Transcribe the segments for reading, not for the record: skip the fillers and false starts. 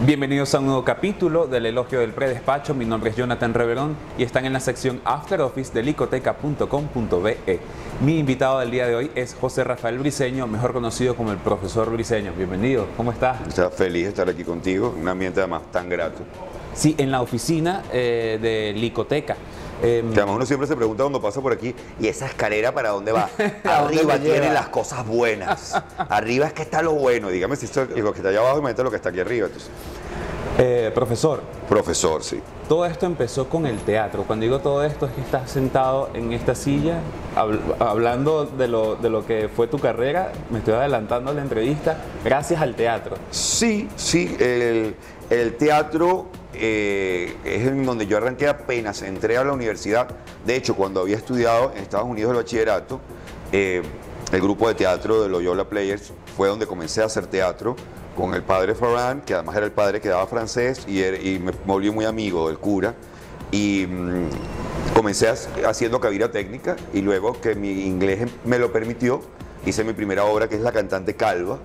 Bienvenidos a un nuevo capítulo del Elogio del Predespacho. Mi nombre es Jonathan Reverón y están en la sección After Office de licoteca.com.be. Mi invitado del día de hoy es José Rafael Briceño, mejor conocido como el Profesor Briceño. Bienvenido, ¿cómo estás? Estoy feliz de estar aquí contigo, un ambiente además tan grato. Sí, en la oficina de Licoteca. Que además uno siempre se pregunta cuando pasa por aquí, ¿y esa escalera para dónde va? ¿A dónde Arriba me lleva? tienen las cosas buenas. Arriba es que está lo bueno. Dígame si esto es lo que está allá abajo, imagínate lo que está aquí arriba. Entonces, Profesor, profesor, sí. todo esto empezó con el teatro. Cuando digo todo esto es que estás sentado en esta silla hablando de lo que fue tu carrera. Me estoy adelantando a la entrevista gracias al teatro. Sí, el teatro es en donde yo arranqué apenas entré a la universidad. De hecho, cuando había estudiado en Estados Unidos el bachillerato, el grupo de teatro de Loyola Players fue donde comencé a hacer teatro con el padre Farran, que además era el padre que daba francés y me volví muy amigo del cura. Y comencé haciendo cabina técnica y luego que mi inglés me lo permitió, hice mi primera obra, que es La cantante calva.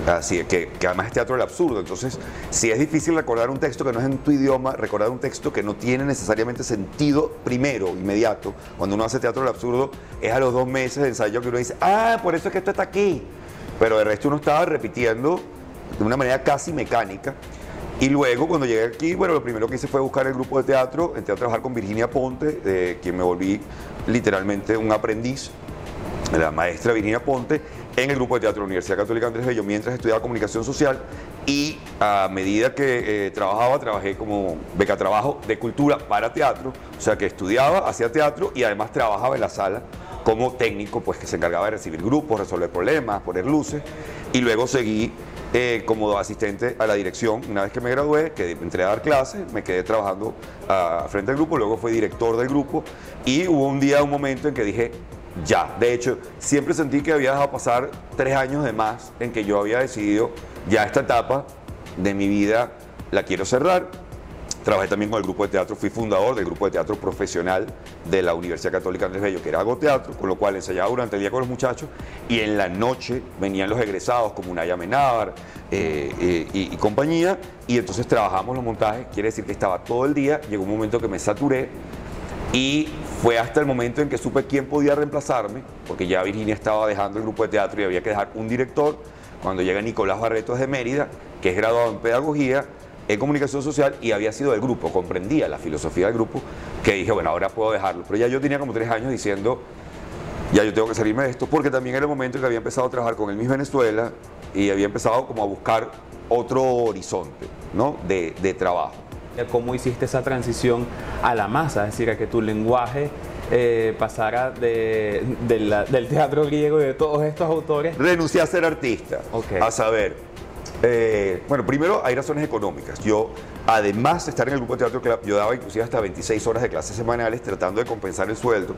Así que además es teatro del absurdo. Entonces, si es difícil recordar un texto que no es en tu idioma, recordar un texto que no tiene necesariamente sentido primero, inmediato, cuando uno hace teatro del absurdo, es a los 2 meses de ensayo que uno dice, por eso es que esto está aquí. Pero de resto uno estaba repitiendo de una manera casi mecánica. Y luego, cuando llegué aquí, bueno, lo primero que hice fue buscar el grupo de teatro, entré a trabajar con Virginia Ponte, quien me volví literalmente un aprendiz, la maestra Virginia Ponte, en el grupo de teatro de la Universidad Católica Andrés Bello, mientras estudiaba comunicación social. Y a medida que trabajé como becatrabajo de cultura para teatro, o sea que estudiaba, hacía teatro y además trabajaba en la sala como técnico, pues que se encargaba de recibir grupos, resolver problemas, poner luces. Y luego seguí como asistente a la dirección. Una vez que me gradué, que entré a dar clases, me quedé trabajando frente al grupo, luego fui director del grupo y hubo un momento en que dije, ya. De hecho, siempre sentí que había dejado pasar 3 años de más en que yo había decidido, ya esta etapa de mi vida la quiero cerrar. Trabajé también con el grupo de teatro, fui fundador del grupo de teatro profesional de la Universidad Católica Andrés Bello, que era Hago Teatro, con lo cual ensayaba durante el día con los muchachos y en la noche venían los egresados como Unaya Menábar y compañía, y entonces trabajamos los montajes. Quiere decir que estaba todo el día, llegó un momento que me saturé y fue hasta el momento en que supe quién podía reemplazarme, porque ya Virginia estaba dejando el grupo de teatro y había que dejar un director, cuando llega Nicolás Barretos de Mérida, que es graduado en pedagogía, en comunicación social y había sido del grupo, comprendía la filosofía del grupo, que dije, bueno, ahora puedo dejarlo. Pero ya yo tenía como 3 años diciendo, ya yo tengo que salirme de esto, porque también era el momento en que había empezado a trabajar con el Miss Venezuela y había empezado como a buscar otro horizonte, ¿no?, de trabajo. ¿Cómo hiciste esa transición a la masa? Es decir, a que tu lenguaje pasara del teatro griego y de todos estos autores. Renuncié a ser artista, Okay. a saber. Bueno, primero hay razones económicas. Yo, además de estar en el grupo de teatro, que yo daba inclusive hasta 26 horas de clases semanales tratando de compensar el sueldo,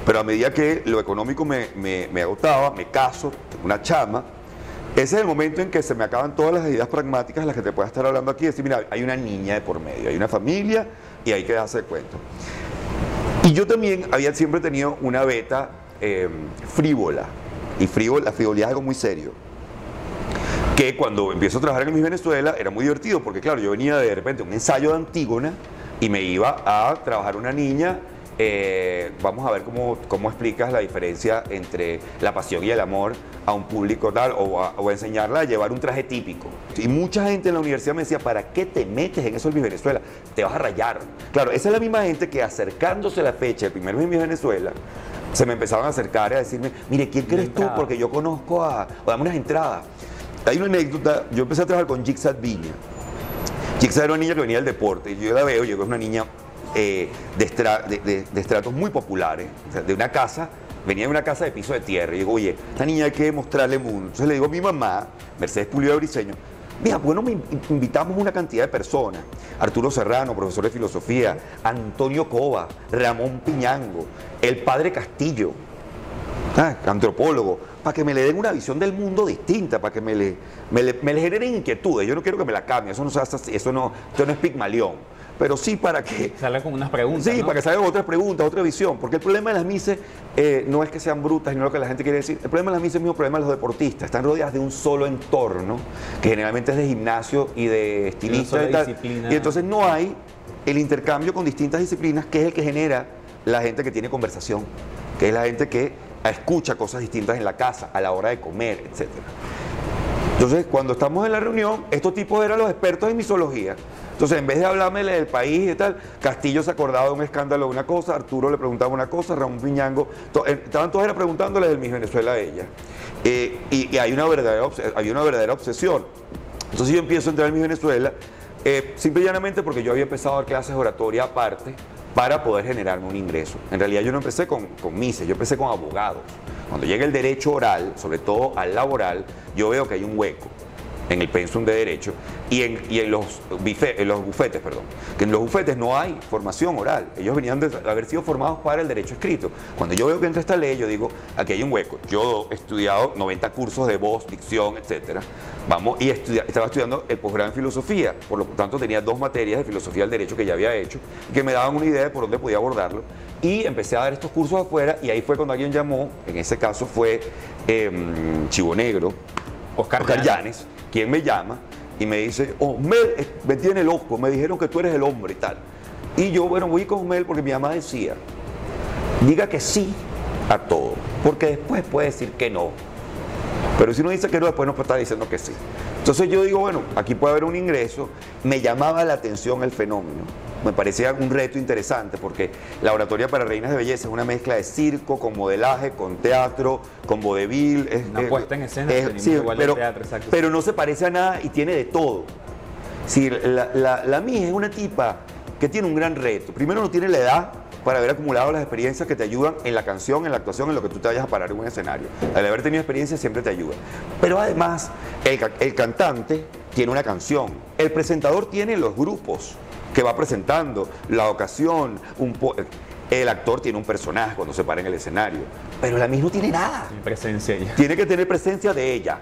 pero a medida que lo económico me agotaba, me caso, tengo una chama. Ese es el momento en que se me acaban todas las ideas pragmáticas de las que te pueda estar hablando aquí. Decir, mira, hay una niña de por medio, hay una familia y hay que darse cuenta. Y yo también había siempre tenido una beta frívola. Y la frivolidad es algo muy serio. Que cuando empiezo a trabajar en Miss Venezuela era muy divertido, porque claro, yo venía de repente un ensayo de Antígona y me iba a trabajar una niña. Vamos a ver cómo explicas la diferencia entre la pasión y el amor a un público tal, o enseñarla a llevar un traje típico. Y mucha gente en la universidad me decía, ¿para qué te metes en eso en Miss Venezuela? Te vas a rayar. Claro, esa es la misma gente que, acercándose a la fecha del primer Miss Venezuela, se me empezaban a acercar y a decirme, mire, ¿quién crees tú? Porque yo conozco o dame unas entradas. Hay una anécdota. Yo empecé a trabajar con Jixat Viña. Jixat era una niña que venía del deporte y yo la veo, llegó una niña de estratos muy populares, o sea, de una casa, venía de una casa de piso de tierra, y digo, oye, esta niña hay que mostrarle mundo. Entonces le digo a mi mamá, Mercedes Pulido Briceño, mira, bueno, invitamos una cantidad de personas, Arturo Serrano, profesor de filosofía, Antonio Cova, Ramón Piñango, el padre Castillo, antropólogo, para que me le den una visión del mundo distinta, para que me le generen inquietudes. Yo no quiero que me la cambie, esto no es Pigmalión. pero sí para que... Sale con unas preguntas, Sí, ¿no? para que salgan otras preguntas, otra visión. Porque el problema de las mises no es que sean brutas, no es lo que la gente quiere decir. El problema de las mises es el mismo problema de los deportistas. Están rodeadas de un solo entorno, que generalmente es de gimnasio y de estilista y tal. Disciplina. Y entonces no hay el intercambio con distintas disciplinas, que es el que genera la gente que tiene conversación, que es la gente que escucha cosas distintas en la casa, a la hora de comer, etc. Entonces, cuando estamos en la reunión, estos tipos eran los expertos en misología. Entonces, en vez de hablarme del país y tal, Castillo se acordaba de un escándalo de una cosa, Arturo le preguntaba una cosa, Ramón Piñango, estaban todos era preguntándole del Miss Venezuela a ella. Y hay una verdadera obsesión. Entonces yo empiezo a entrar en Miss Venezuela, simple y llanamente porque yo había empezado a dar clases de oratoria aparte para poder generarme un ingreso. En realidad yo no empecé con mises, yo empecé con abogados. Cuando llega el derecho oral, sobre todo al laboral, yo veo que hay un hueco en el pensum de derecho y en los bufetes, perdón, que en los bufetes no hay formación oral. Ellos venían de haber sido formados para el derecho escrito. Cuando yo veo que entra esta ley, yo digo, aquí hay un hueco. Yo he estudiado 90 cursos de voz, dicción, etcétera. Y estaba estudiando el posgrado en filosofía, por lo tanto tenía 2 materias de filosofía del derecho que ya había hecho, que me daban una idea de por dónde podía abordarlo. Y empecé a dar estos cursos afuera y ahí fue cuando alguien llamó, en ese caso fue Chivo Negro, Oscar Llanes, quien me llama y me dice, Mel, me tiene loco, me dijeron que tú eres el hombre y tal. Y yo, bueno, voy con Mel porque mi mamá decía, diga que sí a todo, porque después puede decir que no. Pero si uno dice que no, después no puede estar diciendo que sí. Entonces yo digo, bueno, aquí puede haber un ingreso. Me llamaba la atención el fenómeno. Me parecía un reto interesante porque la oratoria para reinas de belleza es una mezcla de circo, con modelaje, con teatro, con vodevil. Una puesta en escena, sí, igual pero, de teatro, exacto. Pero no se parece a nada y tiene de todo. Sí, la Miss es una tipa que tiene un gran reto. Primero, no tiene la edad para haber acumulado las experiencias que te ayudan en la canción, en la actuación, en lo que tú te vayas a parar en un escenario. Al haber tenido experiencia siempre te ayuda. Pero además, el cantante tiene una canción. El presentador tiene los grupos que va presentando, la ocasión, el actor tiene un personaje cuando se para en el escenario. Pero la Miss no tiene nada. Tiene presencia ella. Tiene que tener presencia de ella,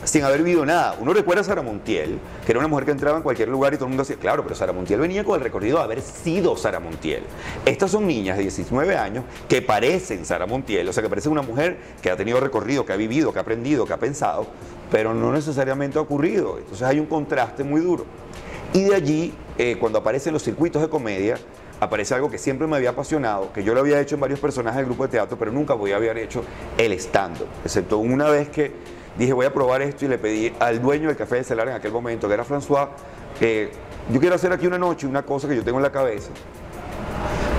sin haber vivido nada. Uno recuerda a Sara Montiel, que era una mujer que entraba en cualquier lugar y todo el mundo decía, claro, pero Sara Montiel venía con el recorrido de haber sido Sara Montiel. Estas son niñas de 19 años que parecen Sara Montiel, o sea, que parecen una mujer que ha tenido recorrido, que ha vivido, que ha aprendido, que ha pensado, pero no necesariamente ha ocurrido. Entonces hay un contraste muy duro. Y de allí, cuando aparecen los circuitos de comedia, aparece algo que siempre me había apasionado, que yo lo había hecho en varios personajes del grupo de teatro, pero nunca podía haber hecho el stand-up, excepto una vez que dije voy a probar esto y le pedí al dueño del Café del Celar en aquel momento, que era François, yo quiero hacer aquí una noche una cosa que yo tengo en la cabeza,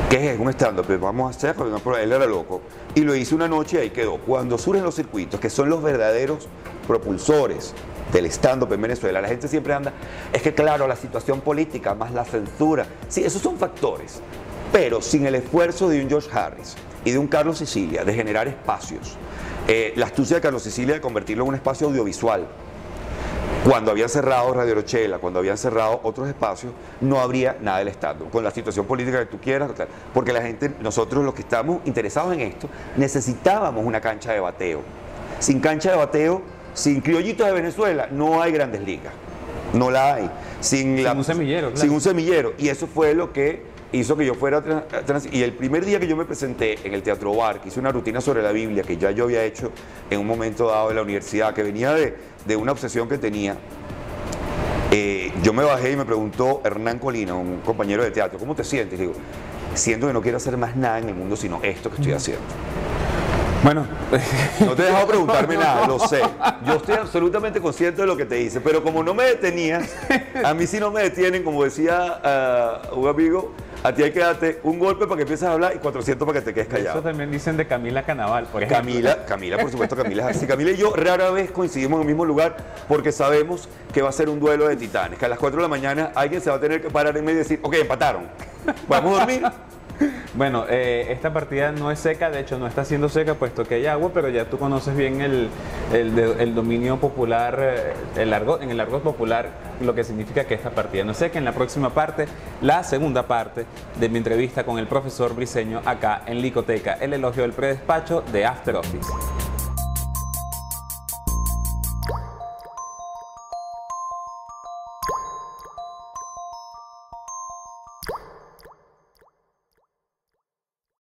que es un stand-up, pues vamos a hacerlo, no, pero él era loco, y lo hice una noche y ahí quedó. Cuando surgen los circuitos, que son los verdaderos propulsores del stand-up en Venezuela, la gente siempre anda, es que claro, la situación política, más la censura, sí, esos son factores, pero sin el esfuerzo de un George Harris y de un Carlos Sicilia de generar espacios, la astucia de Carlos Sicilia de convertirlo en un espacio audiovisual, cuando habían cerrado Radio Rochela, cuando habían cerrado otros espacios, no habría nada del stand-up, con la situación política que tú quieras, porque la gente, nosotros los que estamos interesados en esto, necesitábamos una cancha de bateo. Sin cancha de bateo, sin criollitos de Venezuela, no hay Grandes Ligas. No la hay. Sin un semillero, claro. Sin un semillero. Y eso fue lo que hizo que yo fuera y el primer día que yo me presenté en el Teatro Bar, que hice una rutina sobre la Biblia, que ya yo había hecho en un momento dado en la universidad, que venía de una obsesión que tenía, yo me bajé y me preguntó Hernán Colina, un compañero de teatro, ¿cómo te sientes? Y digo, siento que no quiero hacer más nada en el mundo sino esto que estoy haciendo. Bueno, no te he dejado preguntarme nada, lo sé. Yo estoy absolutamente consciente de lo que te hice, pero como no me detenías, a mí sí no me detienen, como decía un amigo, a ti hay que darte un golpe para que empieces a hablar y 400 para que te quedes callado. Eso también dicen de Camila Canaval, por ejemplo. Camila, por supuesto, Camila es así. Camila y yo rara vez coincidimos en el mismo lugar porque sabemos que va a ser un duelo de titanes, que a las 4 de la mañana alguien se va a tener que parar en medio y decir, ok, empataron, ¿vamos a dormir? Bueno, esta partida no es seca, de hecho no está siendo seca puesto que hay agua, pero ya tú conoces bien el dominio popular, en el argot popular, lo que significa que esta partida no es seca. En la próxima parte, la segunda parte de mi entrevista con el profesor Briceño acá en Licoteca, el elogio del predespacho de After Office.